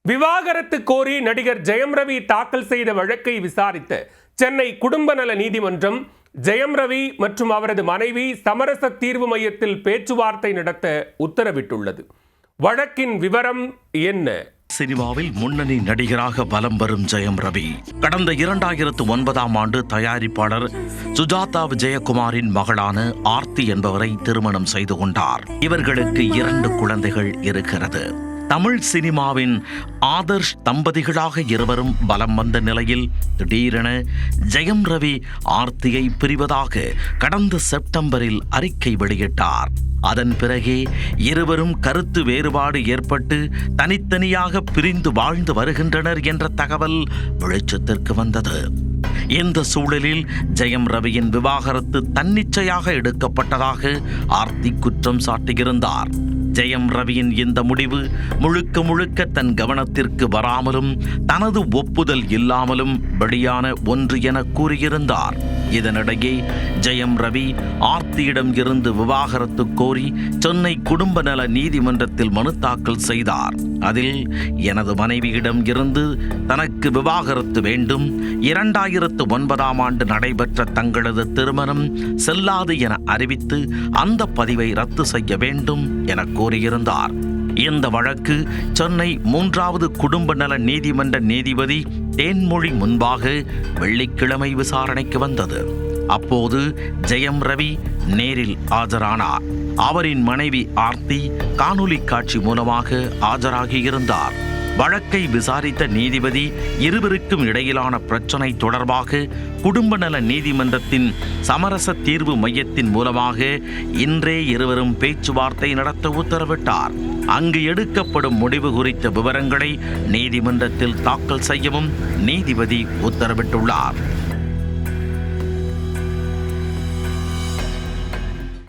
விவாகரத்து கோரி நடிகர் ஜெயம் ரவி தாக்கல் செய்த வழக்கை விசாரித்த சென்னை குடும்ப நல நீதிமன்றம் ஜெயம் ரவி மற்றும் அவரது மனைவி சமரச தீர்வு மையத்தில் பேச்சுவார்த்தை நடத்த உத்தரவிட்டுள்ளது. வழக்கின் விவரம் என்ன? சினிமாவில் முன்னணி நடிகராக வலம் வரும் ஜெயம் ரவி கடந்த 2009ஆம் ஆண்டு தயாரிப்பாளர் சுஜாதா விஜயகுமாரின் மகளான ஆர்த்தி என்பவரை திருமணம் செய்து கொண்டார். இவர்களுக்கு 2 குழந்தைகள் இருக்கிறது. தமிழ் சினிமாவின் ஆதர்ஷ் தம்பதிகளாக இருவரும் பலம் வந்த நிலையில் திடீரென ஜெயம் ரவி ஆர்த்தியை பிரிவதாக கடந்த செப்டம்பரில் அறிக்கை வெளியிட்டார். அதன் பிறகே இருவரும் கருத்து வேறுபாடு ஏற்பட்டு தனித்தனியாக பிரிந்து வாழ்ந்து வருகின்றனர் என்ற தகவல் வெளிச்சத்திற்கு வந்தது. இந்த சூழலில் ஜெயம் ரவியின் விவாகரத்து தன்னிச்சையாக எடுக்கப்பட்டதாக ஆர்த்தி குற்றம் சாட்டியிருந்தார். ஜெயம் ரவியின் இந்த முடிவு முழுக்க முழுக்க தன் கவனத்திற்கு வராமலும் தனது ஒப்புதல் இல்லாமலும் வெளியான ஒன்று என கூறியிருந்தார். இதனிடையே ஜெயம் ரவி ஆர்த்தியிடம் இருந்து விவாகரத்து கோரி சென்னை குடும்ப நல நீதிமன்றத்தில் மனு தாக்கல் செய்தார். அதில் எனது மனைவியிடம் இருந்து தனக்கு விவாகரத்து வேண்டும், 2009ஆம் ஆண்டு நடைபெற்ற தங்களது திருமணம் செல்லாது என அறிவித்து அந்த பதிவை ரத்து செய்ய வேண்டும் என கூறியிருந்தார். இந்த வழக்கு சென்னை 3வது குடும்ப நல நீதிமன்ற நீதிபதி தேன்மொழி முன்பாக வெள்ளிக்கிழமை விசாரணைக்கு வந்தது. அப்போது ஜெயம் ரவி நேரில் ஆஜரானார். அவரின் மனைவி ஆர்த்தி காணொலி காட்சி மூலமாக ஆஜராகியிருந்தார். வழக்கை விசாரித்த நீதிபதி இருவருக்கும் இடையிலான பிரச்சனை தொடர்பாக குடும்ப நல நீதிமன்றத்தின் சமரச தீர்வு மையத்தின் மூலமாக இன்றே இருவரும் பேச்சுவார்த்தை நடத்த உத்தரவிட்டார். அங்கு எடுக்கப்படும் முடிவு குறித்த விவரங்களை நீதிமன்றத்தில் தாக்கல் செய்யவும் நீதிபதி உத்தரவிட்டுள்ளார்.